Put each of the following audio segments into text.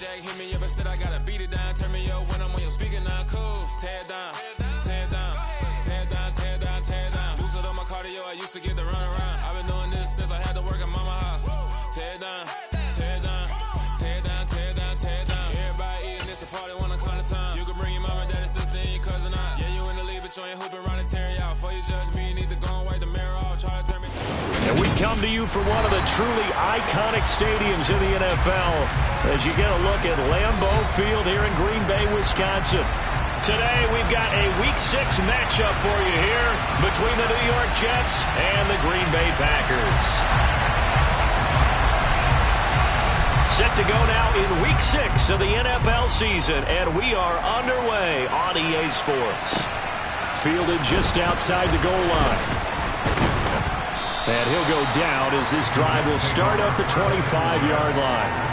Jack hit me up and said I gotta beat it down. Turn me up when I'm on your speaker now. Cool. Tear down, tear down, tear down, tear down, tear down. Loosen up my cardio, I used to get to run around. I've been doing this since I had to work at mama house. Tear down, tear down, tear down, tear down, tear down. Everybody eating this a party when I come to time. You can bring your mama, daddy, sister, and your cousin out. Yeah, you in the league, but you ain't hooping around and tear you out. Before you judge me, you need to go and wipe the mirror off. Try to turn me down. And we come to you from one of the truly iconic stadiums in the NFL as you get a look at Lambeau Field here in Green Bay, Wisconsin. Today we've got a Week 6 matchup for you here between the New York Jets and the Green Bay Packers. Set to go now in Week 6 of the NFL season, and we are underway on EA Sports. Fielded just outside the goal line. And he'll go down as this drive will start at the 25-yard line.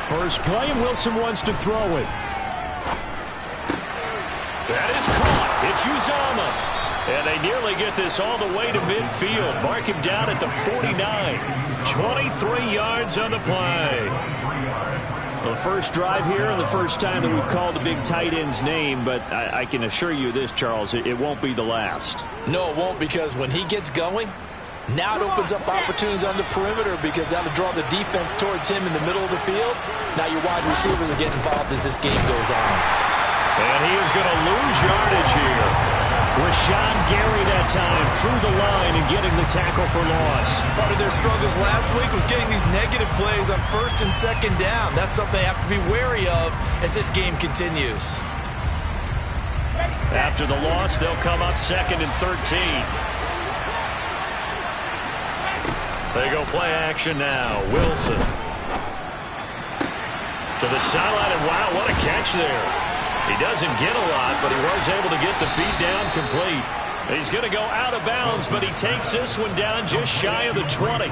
First play, and Wilson wants to throw it. That is caught. It's Uzomah. And they nearly get this all the way to midfield. Mark him down at the 49. 23 yards on the play. Well, the first drive here and the first time that we've called the big tight end's name, but I can assure you this, Charles, it won't be the last. No, it won't, because when he gets going, now it opens up opportunities on the perimeter because that'll draw the defense towards him in the middle of the field. Now your wide receivers are getting involved as this game goes on. And he is going to lose yardage here. Rashawn Gary that time through the line and getting the tackle for loss. Part of their struggles last week was getting these negative plays on first and second down. That's something they have to be wary of as this game continues. After the loss, they'll come up 2nd and 13. They go play action now. Wilson to the sideline, and wow, what a catch there. He doesn't get a lot, but he was able to get the feet down complete. He's going to go out of bounds, but he takes this one down just shy of the 20.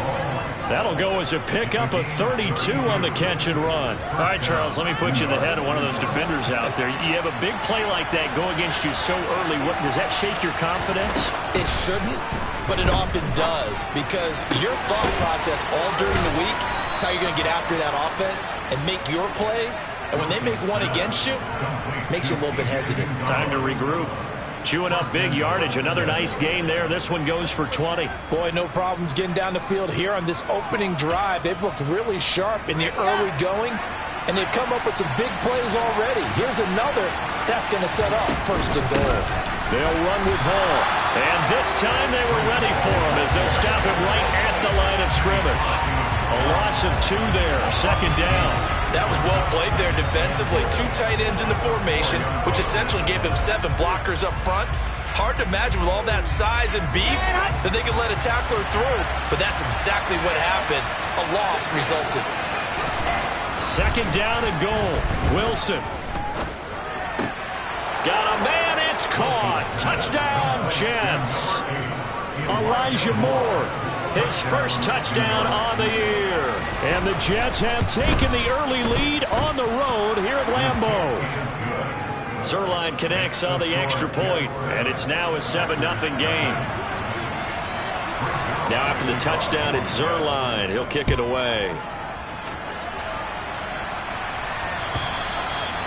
That'll go as a pickup of 32 on the catch and run. All right, Charles, let me put you in the head of one of those defenders out there. You have a big play like that go against you so early. Does that shake your confidence? It shouldn't, but it often does, because your thought process all during the week is how you're going to get after that offense and make your plays. And when they make one against you, it makes you a little bit hesitant. Time to regroup. Chewing up big yardage. Another nice gain there. This one goes for 20. Boy, no problems getting down the field here on this opening drive. They've looked really sharp in the early going, and they've come up with some big plays already. Here's another that's going to set up 1st and goal. They'll run with Hall. And this time they were ready for him as they'll stop him right at the line of scrimmage. A loss of 2 there. 2nd down. That was well played there defensively. 2 tight ends in the formation, which essentially gave them 7 blockers up front. Hard to imagine with all that size and beef that they could let a tackler through, but that's exactly what happened. A loss resulted. 2nd down and goal. Wilson. Got a man, it's caught. Touchdown, Jets. Elijah Moore. His first touchdown on the year. And the Jets have taken the early lead on the road here at Lambeau. Zerline connects on the extra point, and it's now a 7-0 game. Now after the touchdown, it's Zerline. He'll kick it away.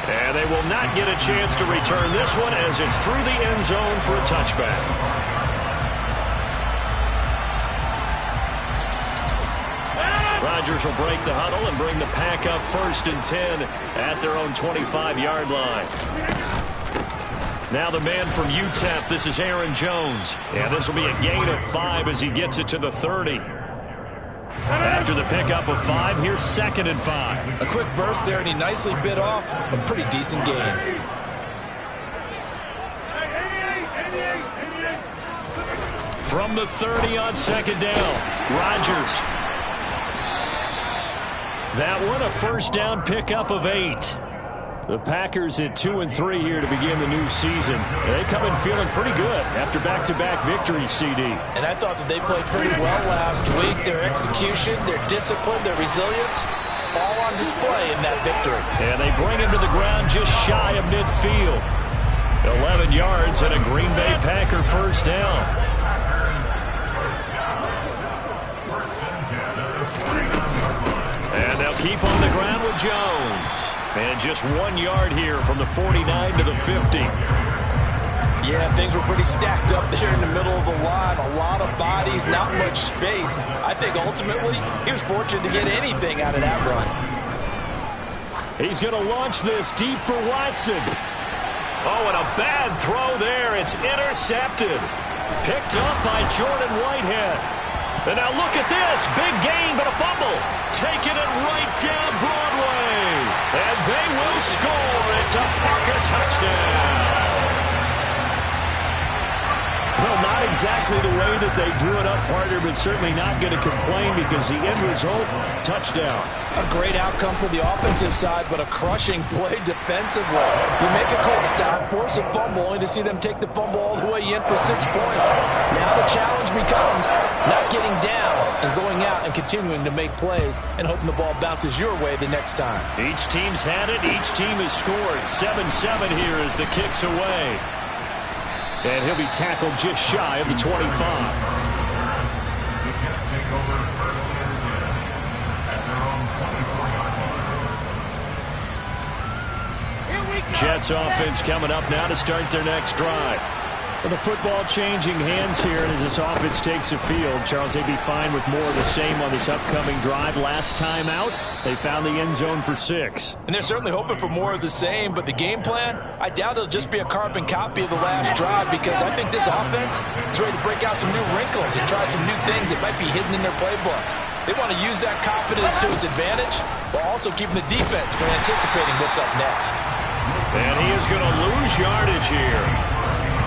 And they will not get a chance to return this one as it's through the end zone for a touchback. Rodgers will break the huddle and bring the pack up 1st and 10 at their own 25-yard line. Now the man from UTEP, this is Aaron Jones. And this will be a gain of 5 as he gets it to the 30. After the pickup of 5, here's 2nd and 5. A quick burst there, and he nicely bit off a pretty decent gain. From the 30 on 2nd down, Rodgers. That one a 1st down pickup of 8. The Packers at 2-3 here to begin the new season. They come in feeling pretty good after back-to-back victories, CD. And I thought that they played pretty well last week. Their execution, their discipline, their resilience, all on on display in that victory. And they bring him to the ground just shy of midfield. 11 yards and a Green Bay Packer first down. And they'll keep on the ground with Jones. And just 1 yard here from the 49 to the 50. Yeah, things were pretty stacked up there in the middle of the line. A lot of bodies, not much space. I think ultimately he was fortunate to get anything out of that run. He's going to launch this deep for Watson. Oh, and a bad throw there. It's intercepted. Picked up by Jordan Whitehead. And now look at this. Big gain, but a fumble. Taking it right down Broadway. And they will score. It's a Parker touchdown. Well, not exactly the way that they drew it up, partner, but certainly not going to complain because the end result, touchdown. A great outcome for the offensive side, but a crushing play defensively. You make a quick stop, force a fumble, only to see them take the fumble all the way in for 6 points. Now the challenge becomes not getting down and going out and continuing to make plays and hoping the ball bounces your way the next time. Each team's had it. Each team has scored. 7-7 here as the kick's away. And he'll be tackled just shy of the 25. Jets offense coming up now to start their next drive. Well, the football changing hands here as this offense takes the field. Charles, they'd be fine with more of the same on this upcoming drive. Last time out, they found the end zone for 6. And they're certainly hoping for more of the same, but the game plan, I doubt it'll just be a carbon copy of the last drive because I think this offense is ready to break out some new wrinkles and try some new things that might be hidden in their playbook. They want to use that confidence to its advantage while also keeping the defense from anticipating what's up next. And he is going to lose yardage here.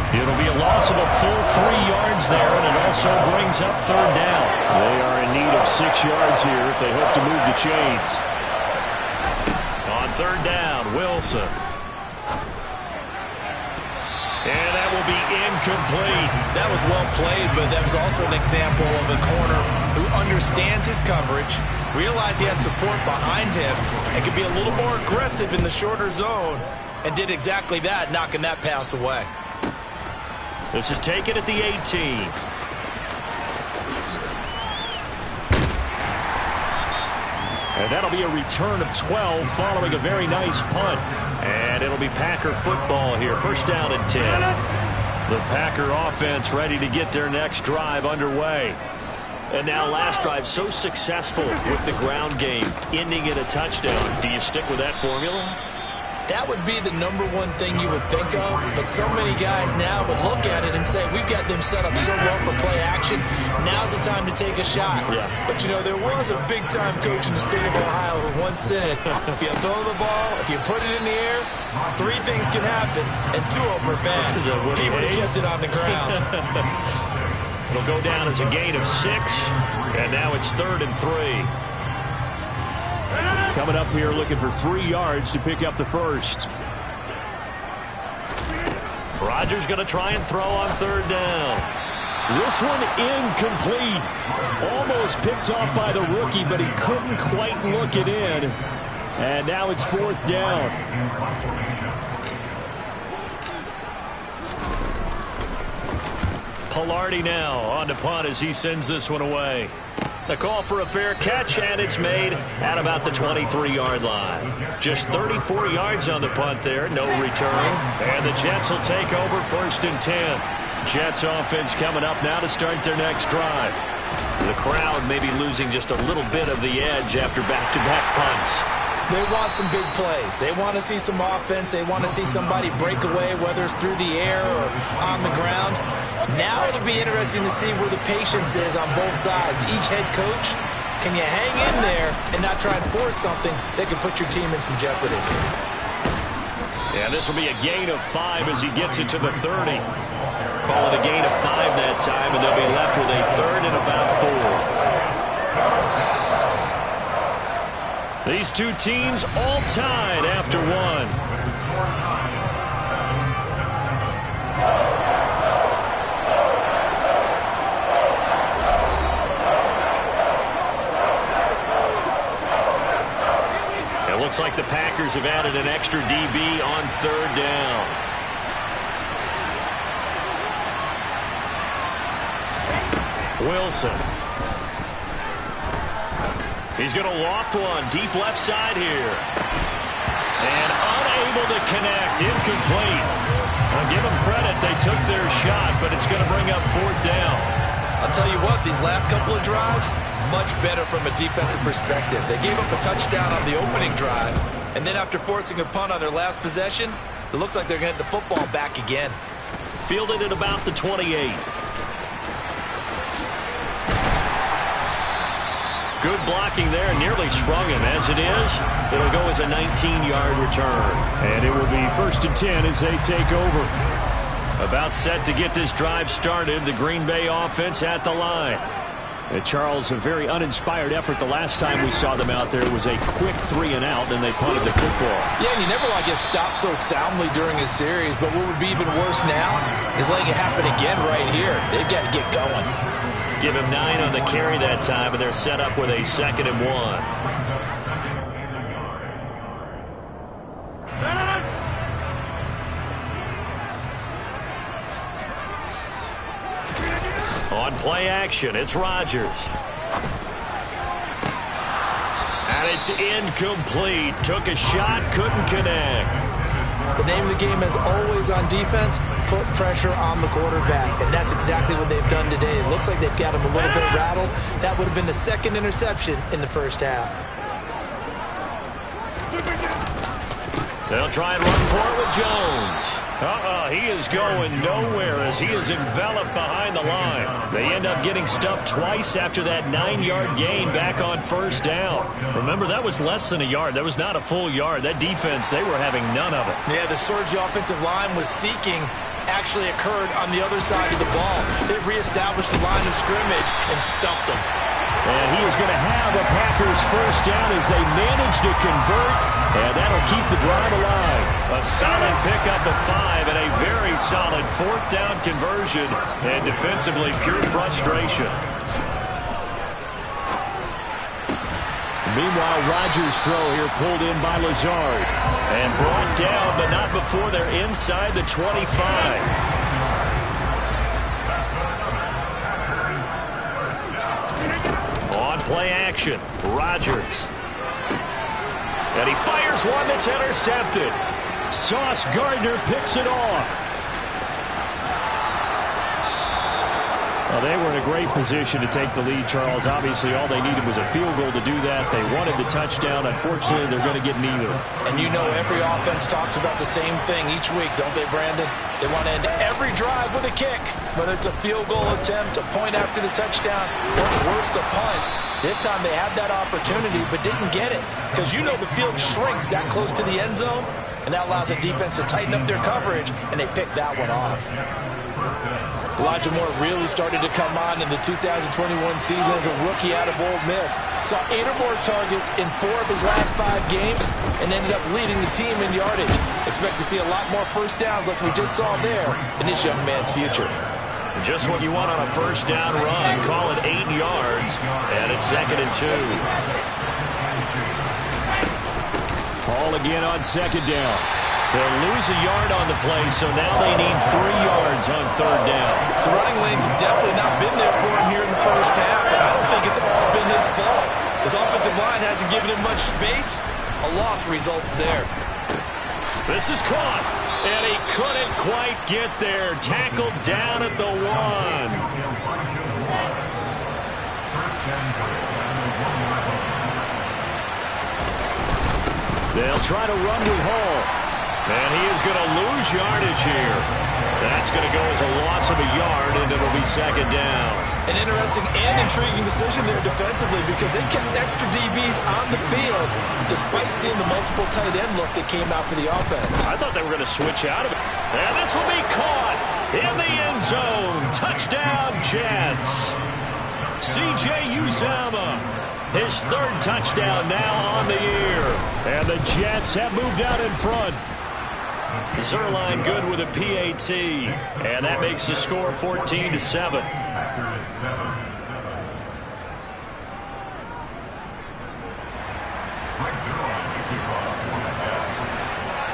It'll be a loss of a full 3 yards there, and it also brings up third down. They are in need of 6 yards here if they hope to move the chains. On third down, Wilson. And that will be incomplete. That was well played, but that was also an example of a corner who understands his coverage, realized he had support behind him, and could be a little more aggressive in the shorter zone, and did exactly that, knocking that pass away. This is taken at the 18. And that'll be a return of 12 following a very nice punt. And it'll be Packer football here. First down and 10. The Packer offense ready to get their next drive underway. And now last drive so successful with the ground game, ending in a touchdown. Do you stick with that formula? That would be the number one thing you would think of, but so many guys now would look at it and say, we've got them set up so well for play action, now's the time to take a shot. Yeah. But, you know, there was a big-time coach in the state of Ohio who once said, if you throw the ball, if you put it in the air, 3 things can happen, and 2 of them are bad. He would have kept it on the ground. It'll go down as a gain of 6, and now it's 3rd and 3. Coming up here looking for 3 yards to pick up the first. Rodgers going to try and throw on third down. This one incomplete. Almost picked off by the rookie, but he couldn't quite look it in. And now it's 4th down. Pilardi now on to punt as he sends this one away. The call for a fair catch, and it's made at about the 23-yard line. Just 34 yards on the punt there, no return. And the Jets will take over 1st and 10. Jets offense coming up now to start their next drive. The crowd may be losing just a little bit of the edge after back-to-back punts. They want some big plays. They want to see some offense. They want to see somebody break away, whether it's through the air or on the ground. Now it'll be interesting to see where the patience is on both sides. Each head coach, can you hang in there and not try and force something that could put your team in some jeopardy? Yeah, this will be a gain of 5 as he gets it to the 30. Call it a gain of 5 that time, and they'll be left with a 3rd and about 4. These two teams all tied after 1. looks like the Packers have added an extra DB on third down. Wilson. He's going to loft one deep left side here. And unable to connect. Incomplete. I'll give them credit. They took their shot, but it's going to bring up fourth down. I'll tell you what, these last couple of drives, much better from a defensive perspective. They gave up a touchdown on the opening drive, and then after forcing a punt on their last possession, it looks like they're going to get the football back again. Fielded at about the 28. Good blocking there, nearly sprung him. As it is, it'll go as a 19-yard return. And it will be 1st and 10 as they take over. About set to get this drive started, the Green Bay offense at the line. And Charles, a very uninspired effort the last time we saw them out there. It was a quick 3 and out, and they punted the football. Yeah, and you never want to get stopped so soundly during a series, but what would be even worse now is letting it happen again right here. They've got to get going. Give him 9 on the carry that time, and they're set up with a 2nd and 1. On play action, it's Rodgers. And it's incomplete. Took a shot, couldn't connect. The name of the game is always on defense, put pressure on the quarterback. And that's exactly what they've done today. It looks like they've got him a little bit rattled. That would have been the 2nd interception in the first half. They'll try and run for it with Jones. He is going nowhere as he is enveloped behind the line. They end up getting stuffed twice after that 9-yard gain back on 1st down. Remember, that was less than a yard. That was not a full yard. That defense, they were having none of it. Yeah, the surge the offensive line was seeking actually occurred on the other side of the ball. They reestablished the line of scrimmage and stuffed them. And he is going to have a Packers 1st down as they manage to convert, and that'll keep the drive alive. A solid pickup of 5 and a very solid 4th down conversion, and defensively pure frustration. Meanwhile, Rodgers' throw here pulled in by Lazard and brought down, but not before they're inside the 25. Play action, Rodgers. And he fires one that's intercepted. Sauce Gardner picks it off. Well, they were in a great position to take the lead, Charles. Obviously, all they needed was a field goal to do that. They wanted the touchdown. Unfortunately, they're going to get neither. And you know every offense talks about the same thing each week, don't they, Brandon? They want to end every drive with a kick, whether it's a field goal attempt, a point after the touchdown, or worse, a punt. This time they had that opportunity but didn't get it because you know the field shrinks that close to the end zone, and that allows the defense to tighten up their coverage, and they picked that one off. Elijah Moore really started to come on in the 2021 season as a rookie out of Ole Miss. Saw 8 or more targets in 4 of his last 5 games and ended up leading the team in yardage. Expect to see a lot more 1st downs like we just saw there in this young man's future. Just what you want on a 1st down run. Call it 8 yards, and it's 2nd and 2. Paul again on 2nd down. They'll lose a yard on the play, so now they need 3 yards on 3rd down. The running lanes have definitely not been there for him here in the first half, and I don't think it's all been his fault. His offensive line hasn't given him much space. A loss results there. This is caught, and he couldn't quite get there. Tackled down at the 1. They'll try to run with Hall. And he is going to lose yardage here. That's going to go as a loss of a yard, and it'll be 2nd down. An interesting and intriguing decision there defensively because they kept extra DBs on the field despite seeing the multiple tight end look that came out for the offense. I thought they were going to switch out of it. And this will be caught in the end zone. Touchdown, Jets. C.J. Uzomah. His 3rd touchdown now on the year. And the Jets have moved out in front. Zerline good with a PAT. And that makes the score 14-7.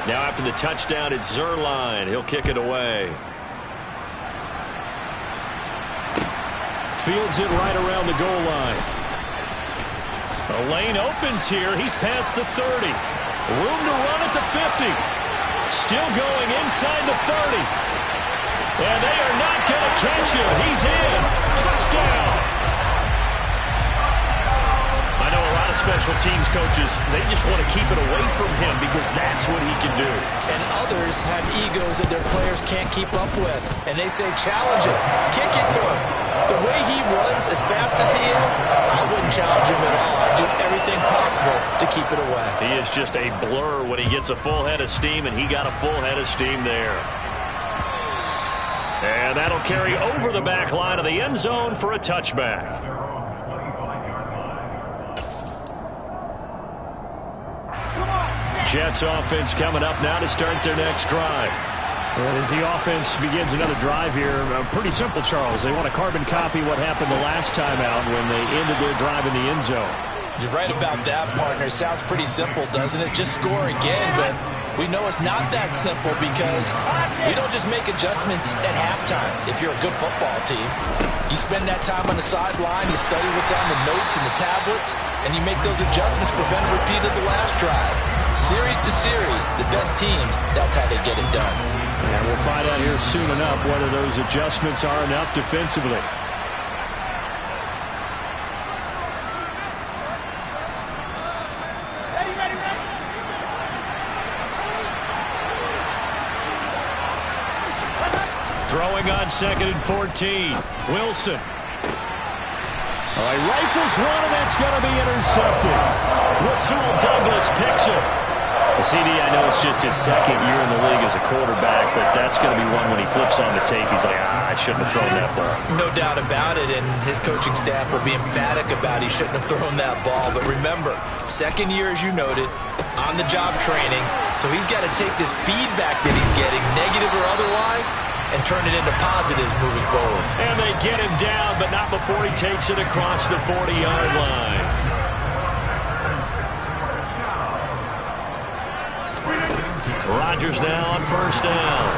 Now after the touchdown, it's Zerline. He'll kick it away. Fields it right around the goal line. A lane opens here. He's past the 30. Room to run at the 50. Still going inside the 30. And they are not going to catch him. He's in. Touchdown. I know a lot of special teams coaches, they just want to keep it away from him because that's what he can do. And others have egos that their players can't keep up with. And they say, challenge him. Kick it to him. The way he runs as fast as he is, I wouldn't challenge him at all. I'd do everything possible to keep it away. He is just a blur when he gets a full head of steam, and he got a full head of steam there. And that'll carry over the back line of the end zone for a touchback. Jets offense coming up now to start their next drive. And as the offense begins another drive here, pretty simple, Charles. They want to carbon copy what happened the last time out when they ended their drive in the end zone. You're right about that, partner. Sounds pretty simple, doesn't it? Just score again, but we know it's not that simple because we don't just make adjustments at halftime if you're a good football team. You spend that time on the sideline, you study what's on the notes and the tablets, and you make those adjustments, prevent a repeat of the last drive. Series to series, the best teams, that's how they get it done. And we'll find out here soon enough whether those adjustments are enough defensively. Throwing on 2nd and 14. Wilson. All right, rifles one, and that's going to be intercepted. Rasul Douglas picks it. The CD, I know it's just his second year in the league as a quarterback, but that's going to be one when he flips on the tape. He's like, I shouldn't have thrown that ball. No doubt about it, and his coaching staff will be emphatic about he shouldn't have thrown that ball. But remember, second year, as you noted, on-the-job training, so he's got to take this feedback that he's getting, negative or otherwise, and turn it into positives moving forward. And they get him down, but not before he takes it across the 40-yard line. Rodgers now on first down.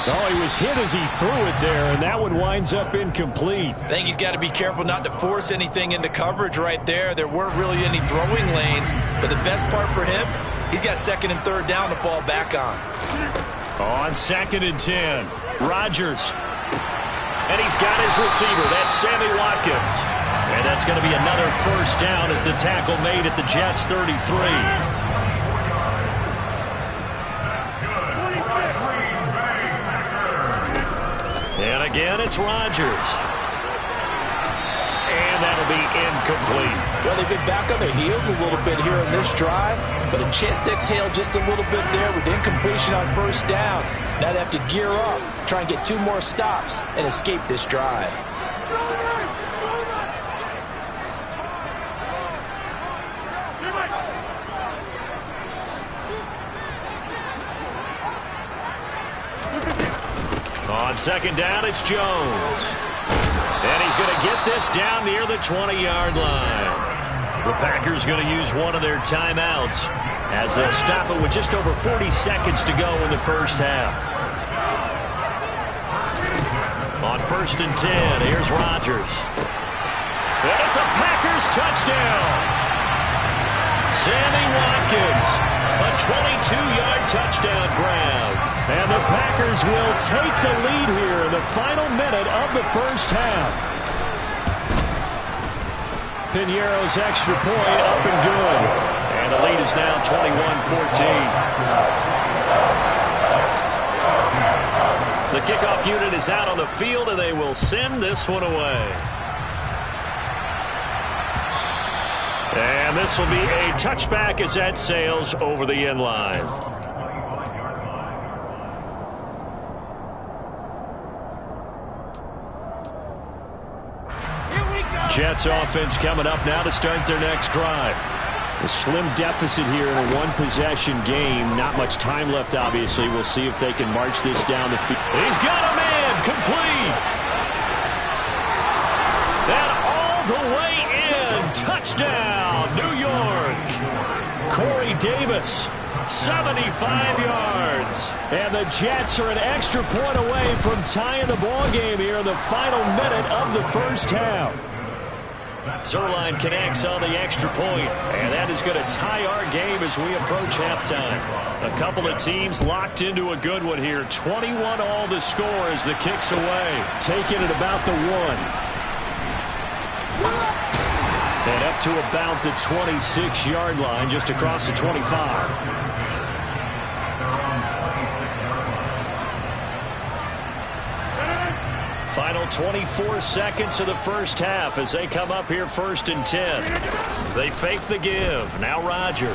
Oh, he was hit as he threw it there, and that one winds up incomplete. I think he's got to be careful not to force anything into coverage right there. There weren't really any throwing lanes, but the best part for him, he's got 2nd and 3rd down to fall back on. On 2nd and 10, Rodgers. And he's got his receiver. That's Sammy Watkins. And that's going to be another first down as the tackle made at the Jets' 33. And again, it's Rodgers. And that'll be incomplete. Well, they've been back on their heels a little bit here on this drive, but a chance to exhale just a little bit there with incompletion on first down. Now they have to gear up, try and get 2 more stops, and escape this drive. On 2nd down, it's Jones. And he's going to get this down near the 20-yard line. The Packers going to use one of their timeouts as they'll stop it with just over 40 seconds to go in the first half. On 1st and 10, here's Rodgers. And it's a Packers touchdown. Sammy Watkins, a 22-yard touchdown grab. And the Packers will take the lead here in the final minute of the first half. Piñeiro's extra point up and good. And the lead is now 21-14. The kickoff unit is out on the field, and they will send this one away. And this will be a touchback as that sails over the end line. Jets offense coming up now to start their next drive. A slim deficit here in a one-possession game. Not much time left, obviously. We'll see if they can march this down the field. He's got a man complete. And all the way in. Touchdown, New York. Corey Davis 75 yards. And the Jets are an extra point away from tying the ball game here in the final minute of the first half. Zerline connects on the extra point, and that is going to tie our game as we approach halftime. A couple of teams locked into a good one here. 21 all the score as the kick's away. Taking it about the 1. And up to about the 26-yard line, just across the 25. Final 24 seconds of the first half as they come up here 1st and 10. They fake the give. Now Rodgers.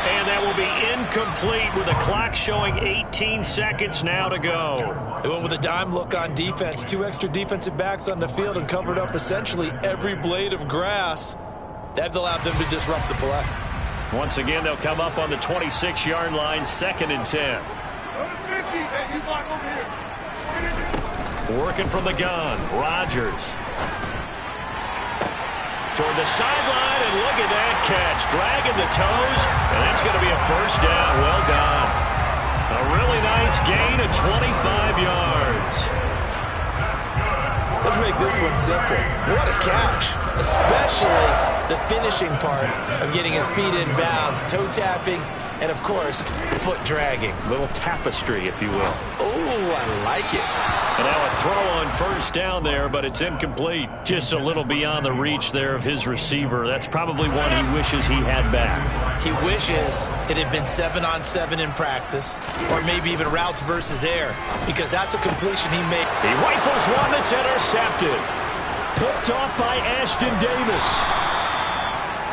And that will be incomplete with the clock showing 18 seconds now to go. They went with a dime look on defense. 2 extra defensive backs on the field and covered up essentially every blade of grass. That allowed them to disrupt the play. Once again, they'll come up on the 26-yard line, 2nd and 10. Working from the gun, Rodgers. Toward the sideline, and look at that catch. Dragging the toes, and that's going to be a first down. Well done. A really nice gain of 25 yards. Let's make this one simple. What a catch, especially the finishing part of getting his feet in bounds, toe tapping, and, of course, foot dragging. A little tapestry, if you will. Oh, I like it. And now a throw on first down there, but it's incomplete. Just a little beyond the reach there of his receiver. That's probably one he wishes he had back. He wishes it had been 7-on-7 in practice, or maybe even routes versus air, because that's a completion he made. He rifles one that's intercepted. Picked off by Ashton Davis.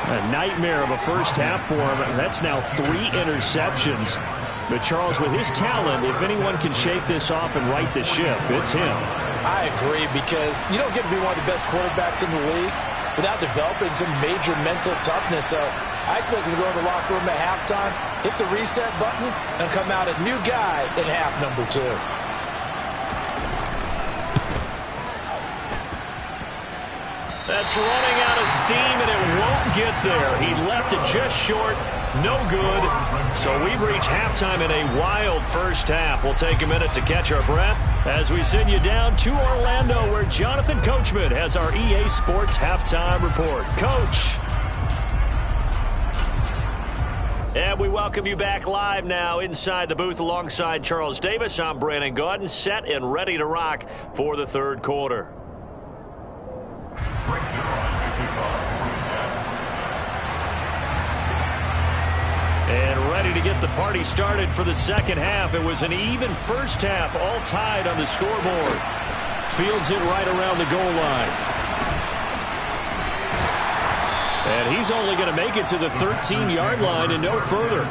A nightmare of a first half for him. That's now 3 interceptions. But Charles, with his talent, if anyone can shake this off and right the ship, it's him. I agree, because you don't get to be one of the best quarterbacks in the league without developing some major mental toughness. So I expect him to go in the locker room at halftime, hit the reset button, and come out a new guy in half number 2. That's running out of steam, and it won't get there. He left it just short. No good. So we've reached halftime in a wild first half. We'll take a minute to catch our breath as we send you down to Orlando, where Jonathan Coachman has our EA Sports halftime report. Coach. And we welcome you back live now inside the booth alongside Charles Davis. I'm Brandon Gaudin, set and ready to rock for the third quarter. And ready to get the party started for the second half. It was an even first half, all tied on the scoreboard. Fields it right around the goal line. And he's only going to make it to the 13-yard line and no further.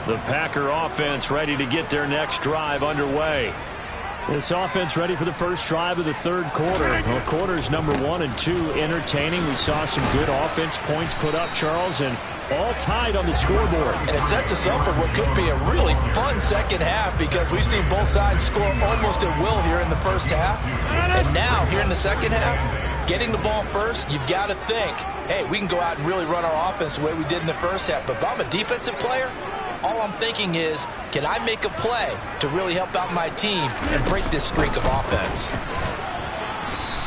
The Packer offense ready to get their next drive underway. This offense ready for the first drive of the third quarter. Well, quarters number 1 and 2 entertaining. We saw some good offense points put up, Charles, and all tied on the scoreboard. And it sets us up for what could be a really fun second half, because we've seen both sides score almost at will here in the first half. And now, here in the second half, getting the ball first, you've got to think, hey, we can go out and really run our offense the way we did in the first half. But if I'm a defensive player, all I'm thinking is, can I make a play to really help out my team and break this streak of offense?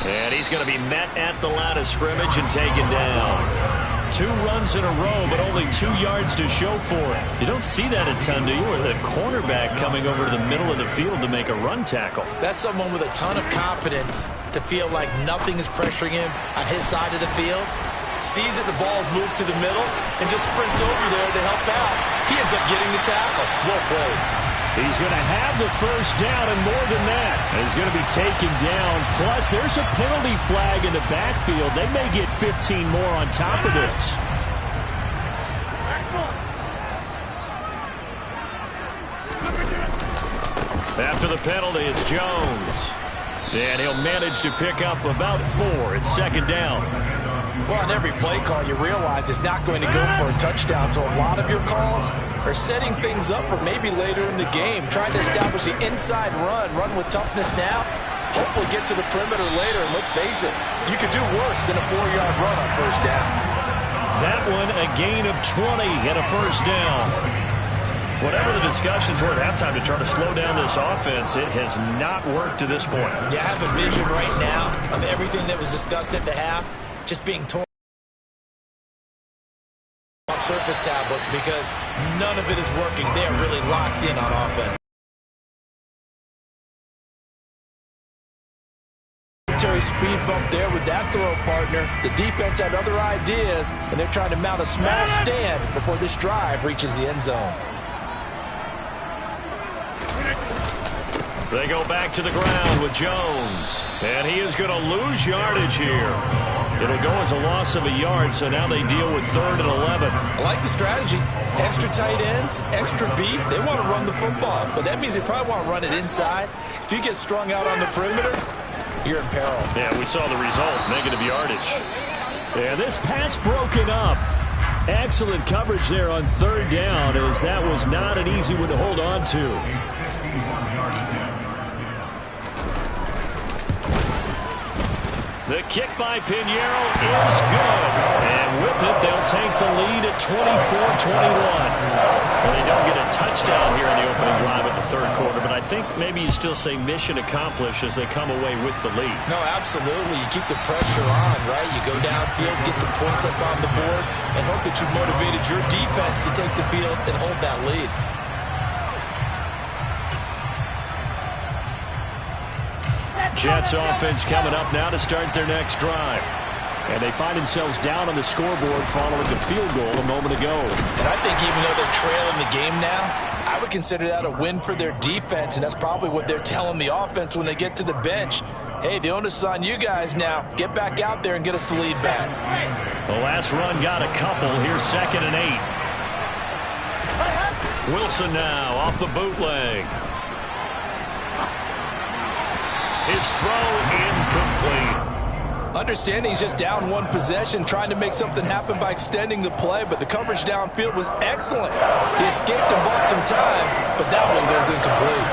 And he's going to be met at the line of scrimmage and taken down. 2 runs in a row, but only 2 yards to show for it. You don't see that a ton, do you? Or the cornerback coming over to the middle of the field to make a run tackle. That's someone with a ton of confidence to feel like nothing is pressuring him on his side of the field. Sees that the ball's moved to the middle and just sprints over there to help out. He ends up getting the tackle. Well played. He's going to have the first down, and more than that, he's going to be taken down. Plus, there's a penalty flag in the backfield. They may get 15 more on top of this. After the penalty, it's Jones. And he'll manage to pick up about 4. It's second down. Well, on every play call, you realize it's not going to go for a touchdown. So a lot of your calls are setting things up for maybe later in the game. Trying to establish the inside run with toughness now. hopefully get to the perimeter later. And let's face it, you could do worse than a 4-yard run on first down. That one a gain of 20 and a first down. Whatever the discussions were at halftime to try to slow down this offense, it has not worked to this point. Yeah, I have a vision right now of everything that was discussed at the half just being torn on surface tablets because none of it is working. They are really locked in on offense. Speed bump there with that throw partner. The defense had other ideas, and they're trying to mount a small stand before this drive reaches the end zone. They go back to the ground with Jones, and he is going to lose yardage here. It'll go as a loss of a yard, so now they deal with 3rd and 11. I like the strategy. Extra tight ends, extra beef. They want to run the football, but that means they probably want to run it inside. If you get strung out on the perimeter, you're in peril. Yeah, we saw the result, negative yardage. And this pass broken up. Excellent coverage there on 3rd down, as that was not an easy one to hold on to. The kick by Pinheiro is good. And with it, they'll take the lead at 24-21. Well, they don't get a touchdown here in the opening drive of the 3rd quarter, but I think maybe you still say mission accomplished as they come away with the lead. No, absolutely. You keep the pressure on, right? You go downfield, get some points up on the board, and hope that you've motivated your defense to take the field and hold that lead. Jets offense coming up now to start their next drive. And they find themselves down on the scoreboard following the field goal a moment ago. And I think even though they're trailing the game now, I would consider that a win for their defense, and that's probably what they're telling the offense when they get to the bench. Hey, the onus is on you guys now. Get back out there and get us the lead back. The last run got a couple. Here's 2nd and 8. Wilson now off the bootleg. His throw incomplete. Understanding he's just down one possession, trying to make something happen by extending the play, but the coverage downfield was excellent. He escaped and bought some time, but that one goes incomplete.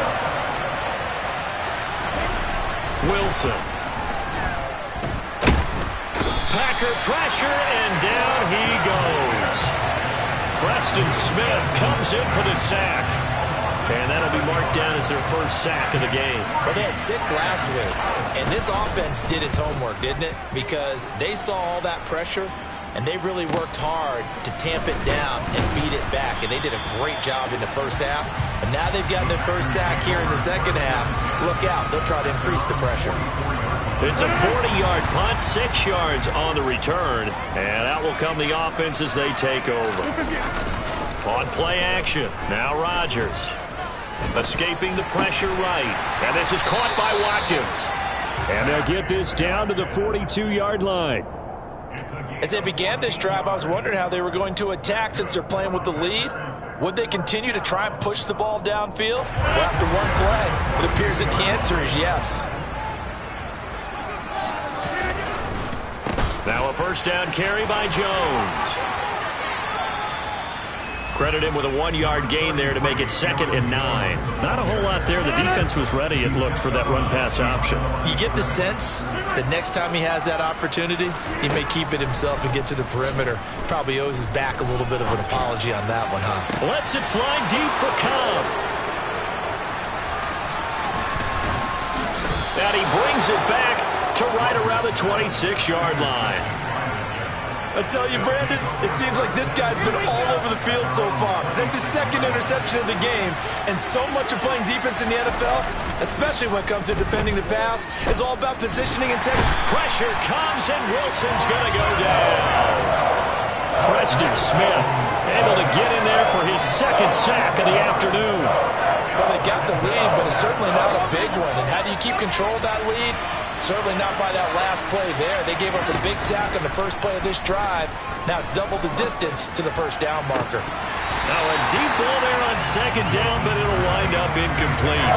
Wilson. Packer pressure, and down he goes. Preston Smith comes in for the sack. And that'll be marked down as their first sack of the game. Well, they had 6 last week, and this offense did its homework, didn't it? Because they saw all that pressure, and they really worked hard to tamp it down and beat it back. And they did a great job in the first half. But now they've gotten their first sack here in the second half. Look out. They'll try to increase the pressure. It's a 40-yard punt, 6 yards on the return. And out will come the offense as they take over. On play action, now Rodgers. Escaping the pressure right. And this is caught by Watkins. And they'll get this down to the 42-yard line. As they began this drive, I was wondering how they were going to attack since they're playing with the lead. Would they continue to try and push the ball downfield? Well, after one play, it appears that the answer is yes. Now a first down carry by Jones. Credit him with a 1-yard gain there to make it 2nd and 9. Not a whole lot there. The defense was ready, it looked, for that run-pass option. You get the sense that next time he has that opportunity, he may keep it himself and get to the perimeter. Probably owes his back a little bit of an apology on that one, huh? Lets it fly deep for Cobb. And he brings it back to right around the 26-yard line. I tell you, Brandon, it seems like this guy's been all over the field so far. That's his 2nd interception of the game. And so much of playing defense in the NFL, especially when it comes to defending the pass, is all about positioning and technique. Pressure comes, and Wilson's going to go down. Preston Smith able to get in there for his 2nd sack of the afternoon. Well, they got the lead, but it's certainly not a big one. And how do you keep control of that lead? Certainly not by that last play there. They gave up a big sack on the first play of this drive. Now it's double the distance to the first down marker. Now a deep ball there on 2nd down, but it'll wind up incomplete.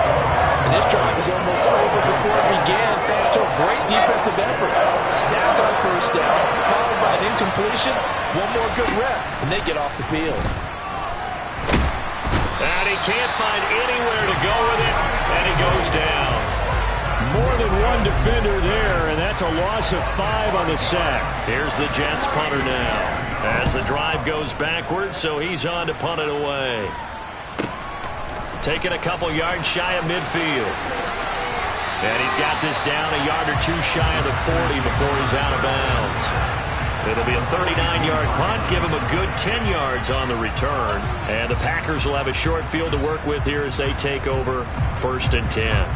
And this drive is almost over before it began, thanks to a great defensive effort. Sack on first down, followed by an incompletion. One more good rep, and they get off the field. And he can't find anywhere to go with it, and he goes down. More than one defender there, and that's a loss of 5 on the sack. Here's the Jets punter now. As the drive goes backwards, so he's on to punt it away. Taking a couple yards shy of midfield. And he's got this down a yard or two shy of the 40 before he's out of bounds. It'll be a 39-yard punt, give him a good 10 yards on the return. And the Packers will have a short field to work with here as they take over 1st and 10.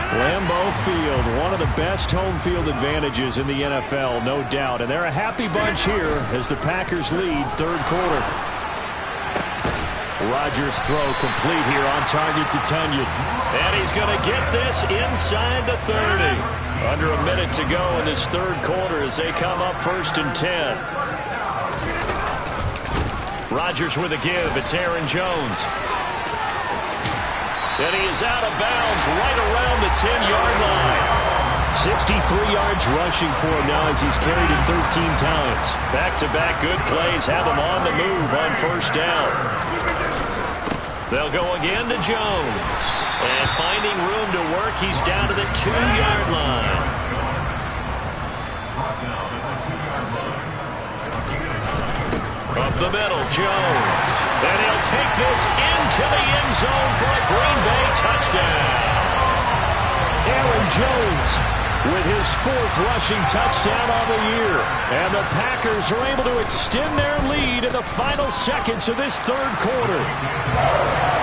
Lambeau Field, one of the best home field advantages in the NFL, no doubt. And they're a happy bunch here as the Packers lead 3rd quarter. Rodgers' throw complete here on target to Tunyon. And he's going to get this inside the 30. Under a minute to go in this 3rd quarter as they come up 1st and 10. Rodgers with a give. It's Aaron Jones. And he is out of bounds right around the 10-yard line. 63 yards rushing for him now as he's carried it 13 times. Back-to-back good plays have him on the move on 1st down. They'll go again to Jones. And finding room to work, he's down to the 2-yard line. Up the middle, Jones. And he'll take this into the end zone for a Green Bay touchdown. Aaron Jones with his 4th rushing touchdown on the year. And the Packers are able to extend their lead in the final seconds of this 3rd quarter.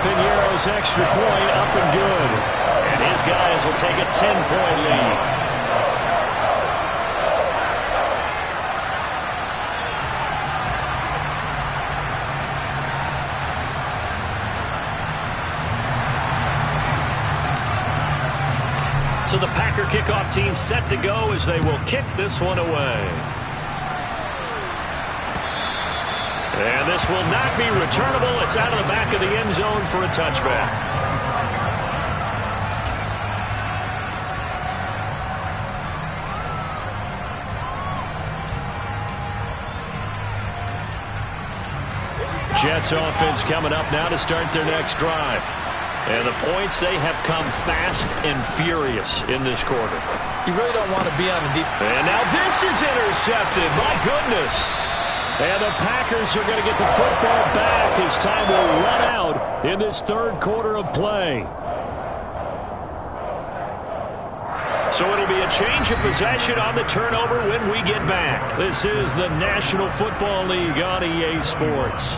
Piñeiro's extra point up and good. And his guys will take a 10-point lead. So the Packer kickoff team set to go as they will kick this one away. And this will not be returnable. It's out of the back of the end zone for a touchback. Jets offense coming up now to start their next drive. And the points, they have come fast and furious in this quarter. You really don't want to be on a deep... And now this is intercepted. My goodness. And the Packers are going to get the football back as time will run out in this 3rd quarter of play. So it'll be a change of possession on the turnover when we get back. This is the National Football League on EA Sports.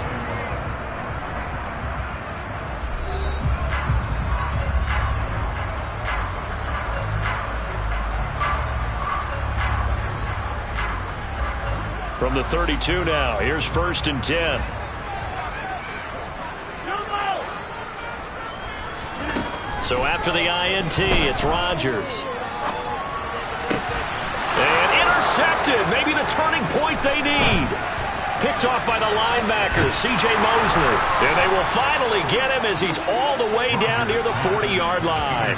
From the 32 now, here's 1st and 10. So after the INT, it's Rodgers. And intercepted, maybe the turning point they need. Picked off by the linebacker, C.J. Mosley. And they will finally get him as he's all the way down near the 40-yard line.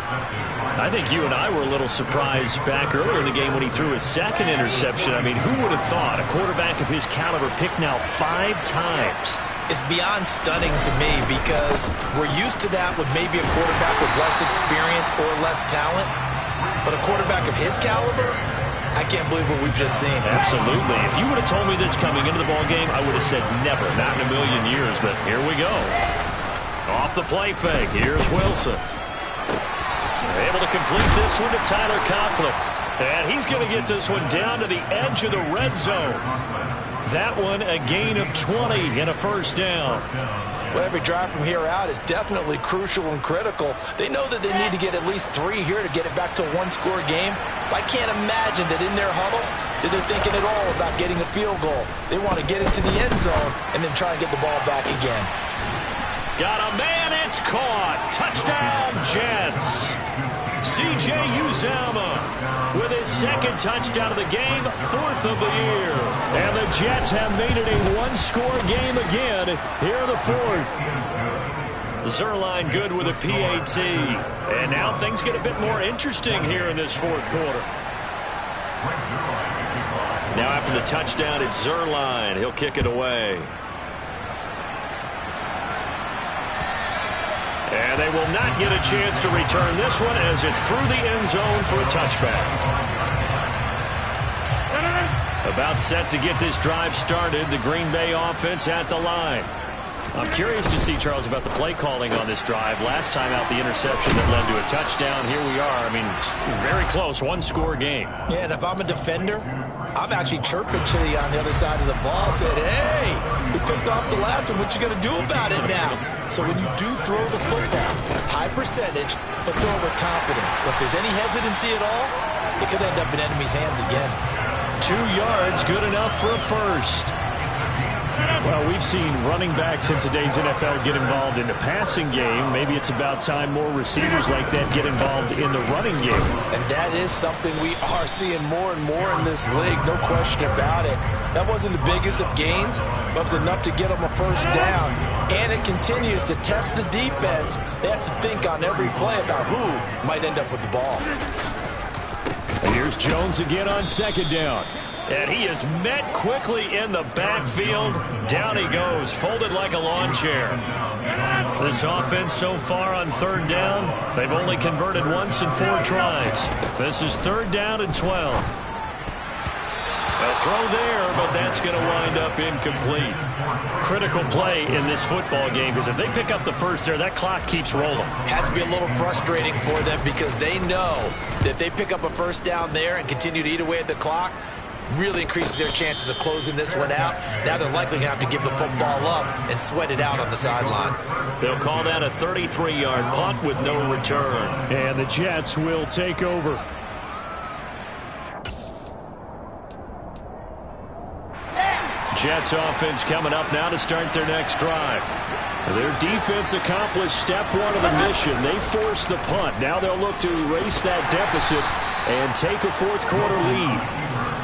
I think you and I were a little surprised back earlier in the game when he threw his 2nd interception. I mean, who would have thought a quarterback of his caliber picked now 5 times? It's beyond stunning to me because we're used to that with maybe a quarterback with less experience or less talent. But a quarterback of his caliber, I can't believe what we've just seen. Absolutely. If you would have told me this coming into the ballgame, I would have said never, not in a million years. But here we go. Off the play fake, here's Wilson. Able to complete this one to Tyler Conklin. And he's going to get this one down to the edge of the red zone. That one a gain of 20 and a 1st down. Well, every drive from here out is definitely crucial and critical. They know that they need to get at least 3 here to get it back to a 1-score game. But I can't imagine that in their huddle that they're thinking at all about getting a field goal. They want to get into the end zone and then try and get the ball back again. Got a man, it's caught. Touchdown, Jets. C.J. Uzomah with his 2nd touchdown of the game, 4th of the year. And the Jets have made it a 1-score game again here in the 4th. Zerline good with a PAT. And now things get a bit more interesting here in this 4th quarter. Now after the touchdown, it's Zerline. He'll kick it away. And they will not get a chance to return this one as it's through the end zone for a touchback. About set to get this drive started, the Green Bay offense at the line. I'm curious to see, Charles, about the play calling on this drive. Last time out, the interception that led to a touchdown. Here we are. I mean, very close, one-score game. Yeah, and if I'm a defender, I'm actually chirping Chili on the other side of the ball. Said, hey, we picked off the last one. What you going to do about it now? So when you do throw the football, high percentage, but throw it with confidence. If there's any hesitancy at all, it could end up in enemy's hands again. 2 yards, good enough for a first. Well, we've seen running backs in today's NFL get involved in the passing game. Maybe it's about time more receivers like that get involved in the running game. And that is something we are seeing more and more in this league, no question about it. That wasn't the biggest of gains, but it was enough to get them a first down. And it continues to test the defense. They have to think on every play about who might end up with the ball. And here's Jones again on second down. And he is met quickly in the backfield. Down he goes, folded like a lawn chair. This offense so far on third down, they've only converted once in 4 tries. This is 3rd down and 12. A throw there, but that's going to wind up incomplete. Critical play in this football game, because if they pick up the first there, that clock keeps rolling. Has to be a little frustrating for them because they know that if they pick up a first down there and continue to eat away at the clock, really increases their chances of closing this one out. Now they're likely going to have to give the football up and sweat it out on the sideline. They'll call that a 33-yard punt with no return. And the Jets will take over. Jets offense coming up now to start their next drive. Their defense accomplished step 1 of the mission. They forced the punt. Now they'll look to erase that deficit and take a fourth-quarter lead.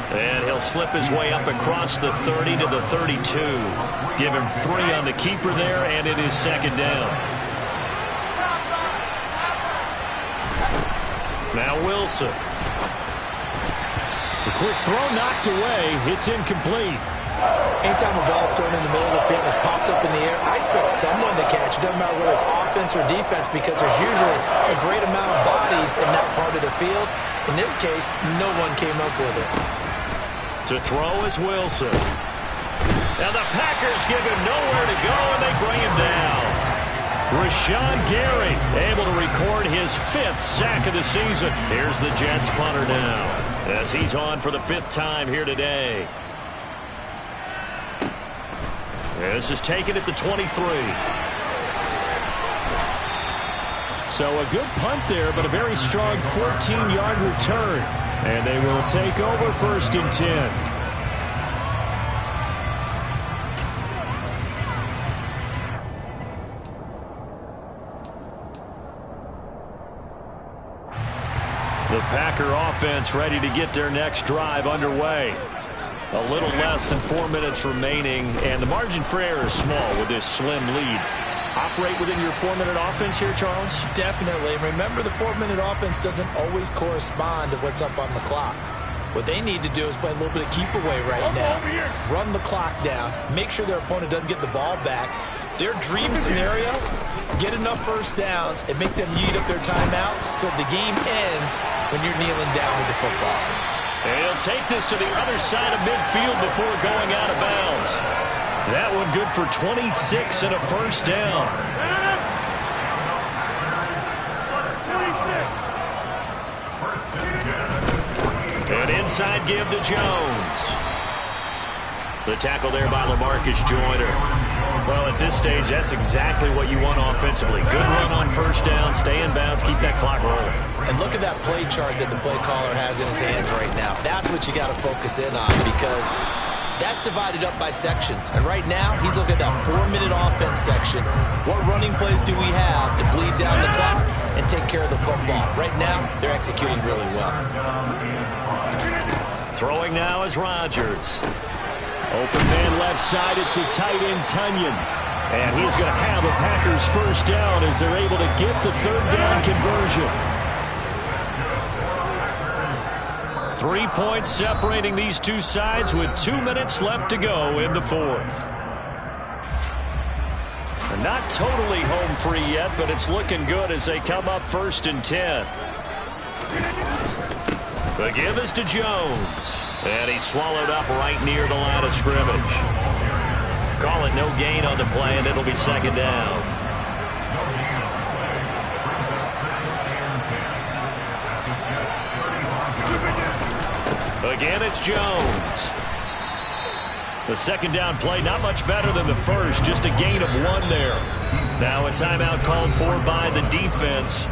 And he'll slip his way up across the 30 to the 32. Give him 3 on the keeper there, and it is 2nd down. Now Wilson. The quick throw knocked away. It's incomplete. Anytime a ball's thrown in the middle of the field and it's popped up in the air, I expect someone to catch. It doesn't matter whether it's offense or defense because there's usually a great amount of bodies in that part of the field. In this case, no one came up with it. To throw is Wilson. And the Packers give him nowhere to go, and they bring him down. Rashawn Gary able to record his 5th sack of the season. Here's the Jets punter now as he's on for the 5th time here today. This is taken at the 23. So a good punt there, but a very strong 14-yard return. And they will take over 1st and 10. The Packer offense ready to get their next drive underway. A little less than 4 minutes remaining, and the margin for error is small with this slim lead. Operate within your 4-minute offense here, Charles? Definitely. Remember, the 4-minute offense doesn't always correspond to what's up on the clock. What they need to do is play a little bit of keep away right now. Run the clock down. Make sure their opponent doesn't get the ball back. Their dream scenario, get enough first downs and make them eat up their timeouts so the game ends when you're kneeling down with the football. And he'll take this to the other side of midfield before going out of bounds. That one good for 26 and a first down. An inside give to Jones. The tackle there by LaMarcus Joyner. Well, at this stage, that's exactly what you want offensively. Good run on first down, stay in bounds, keep that clock rolling. And look at that play chart that the play caller has in his hands right now. That's what you got to focus in on because that's divided up by sections. And right now, he's looking at that 4-minute offense section. What running plays do we have to bleed down the clock and take care of the football? Right now, they're executing really well. Throwing now is Rodgers. Open man left side, it's the tight end Tunyon. And he's going to have the Packers first down as they're able to get the 3rd down conversion. 3 points separating these two sides with 2 minutes left to go in the 4th. Not totally home free yet, but it's looking good as they come up 1st and 10. The give is to Jones. And he's swallowed up right near the line of scrimmage. Call it no gain on the play, and it'll be 2nd down. Again, it's Jones. The 2nd down play, not much better than the first, just a gain of 1 there. Now a timeout called for by the defense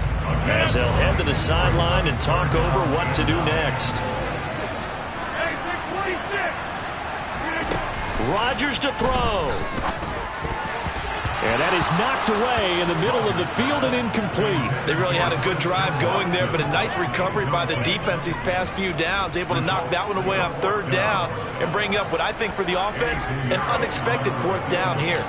as they'll head to the sideline and talk over what to do next. Rodgers to throw. And that is knocked away in the middle of the field and incomplete. They really had a good drive going there, but a nice recovery by the defense these past few downs, able to knock that one away on 3rd down and bring up what I think for the offense, an unexpected 4th down here.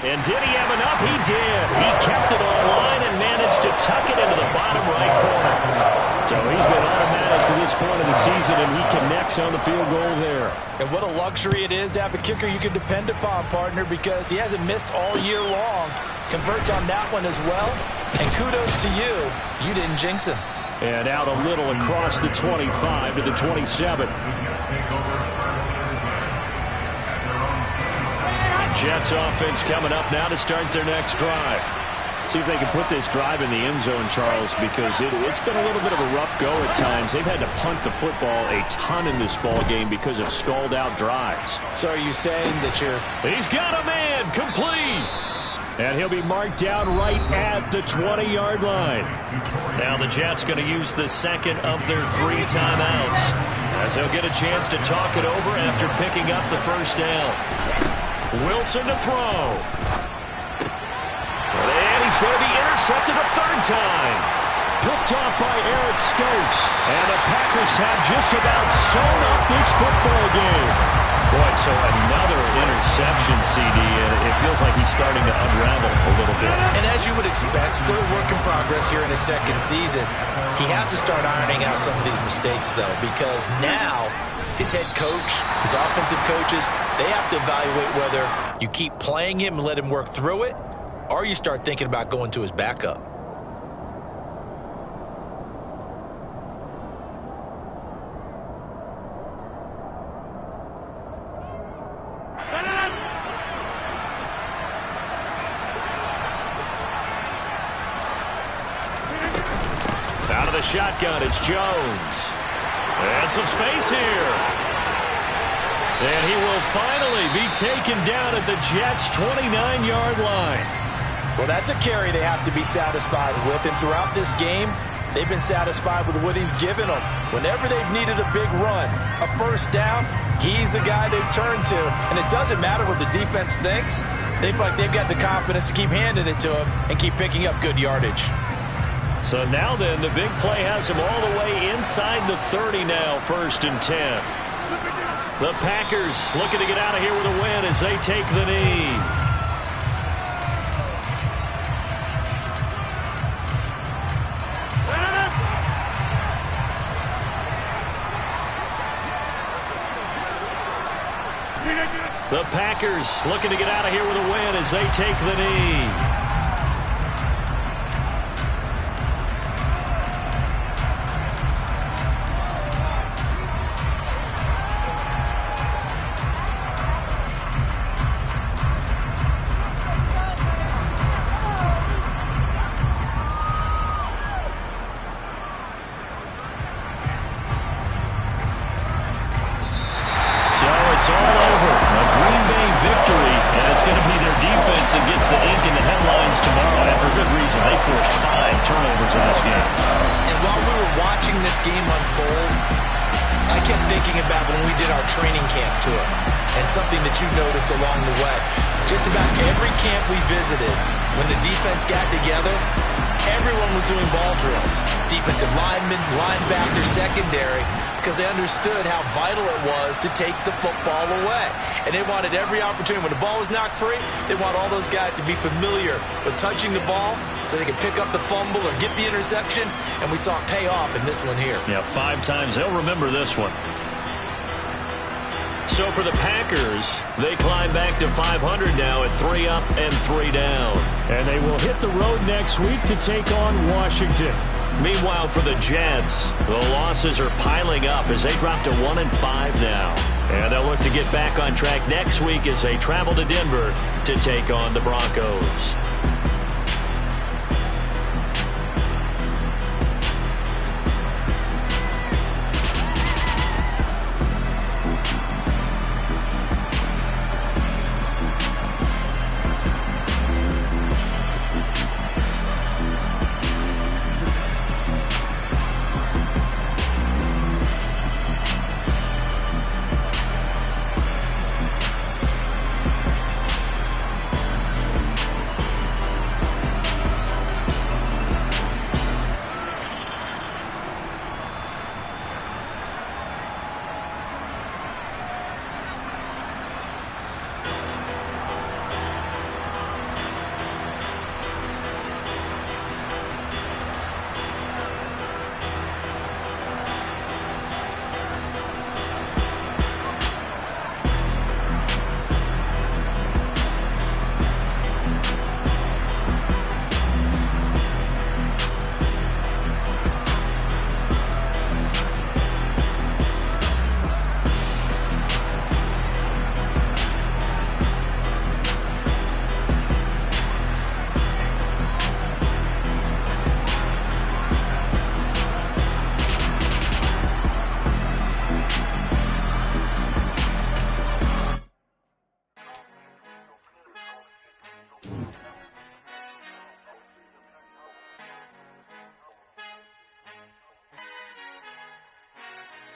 And did he have enough? He did. He kept it online and managed to tuck it into the bottom right corner. So he's been automatic to this point of the season, and he connects on the field goal there. And what a luxury it is to have a kicker you can depend upon, partner, because he hasn't missed all year long. Converts on that one as well. And kudos to you. You didn't jinx him. And out a little across the 25 to the 27. Jets offense coming up now to start their next drive. See if they can put this drive in the end zone, Charles, because it's been a little bit of a rough go at times. They've had to punt the football a ton in this ball game because of stalled out drives. So are you saying that He's got a man, complete. And he'll be marked down right at the 20-yard line. Now the Jets going to use the 2nd of their 3 timeouts as they'll get a chance to talk it over after picking up the 1st down. Wilson to throw. And he's going to be intercepted a 3rd time. Picked off by Eric Stokes. And the Packers have just about sewn up this football game. Boy, so another interception, CD, and it feels like he's starting to unravel a little bit. And as you would expect, still a work in progress here in his 2nd season. He has to start ironing out some of these mistakes, though, because now his head coach, his offensive coaches, they have to evaluate whether you keep playing him and let him work through it, or you start thinking about going to his backup. Out of the shotgun, it's Jones. And some space here. And he will finally be taken down at the Jets' 29-yard line. Well, that's a carry they have to be satisfied with. And throughout this game, they've been satisfied with what he's given them. Whenever they've needed a big run, a 1st down, he's the guy they've turned to. And it doesn't matter what the defense thinks. They feel like they've got the confidence to keep handing it to him and keep picking up good yardage. So now then, the big play has him all the way inside the 30 now, 1st and 10. The Packers looking to get out of here with a win as they take the knee. The Packers looking to get out of here with a win as they take the knee. Something that you noticed along the way. Just about every camp we visited, when the defense got together, everyone was doing ball drills. Defensive linemen, linebackers, secondary, because they understood how vital it was to take the football away. And they wanted every opportunity. When the ball was knocked free, they want all those guys to be familiar with touching the ball so they can pick up the fumble or get the interception. And we saw it pay off in this one here. Yeah, 5 times. They'll remember this one. So for the Packers, they climb back to 500 now at 3 up and 3 down. And they will hit the road next week to take on Washington. Meanwhile, for the Jets, the losses are piling up as they drop to 1-5 now. And they'll look to get back on track next week as they travel to Denver to take on the Broncos.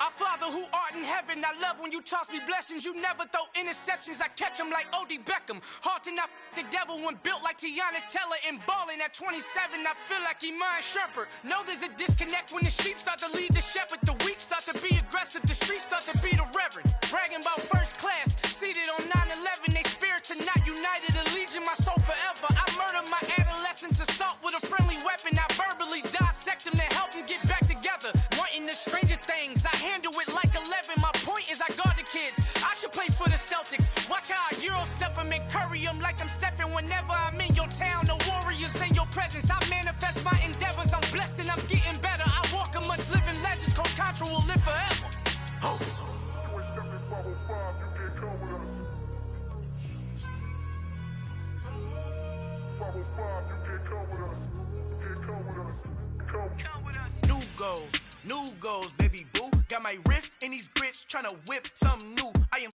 Our Father who art in heaven, I love when you toss me blessings. You never throw interceptions, I catch them like O.D. Beckham. Hard to knock the devil when built like Tiana Teller. And balling at 27, I feel like Iman Shumpert. Know there's a disconnect when the sheep start to lead the shepherd. The weak start to be aggressive, the streets start to be the reverend. Bragging about first class, seated on 9/11. They spirits are not united, a legion, my soul forever. I murder my adolescence, assault with a friendly weapon. I verbally dissect them to help them get back together. Wanting the stranger things, I handle it like 11. My point is I guard the kids. I should play for the Celtics. Watch how I Euro step them and curry them like I'm Stephen. Whenever I'm in your town, the Warriors in your presence. I manifest my endeavors. I'm blessed and I'm getting better. I walk amongst living legends. Coach Contra will live forever. Oh. New goals, baby boo. Got my wrist in these grits, tryna whip something new. I am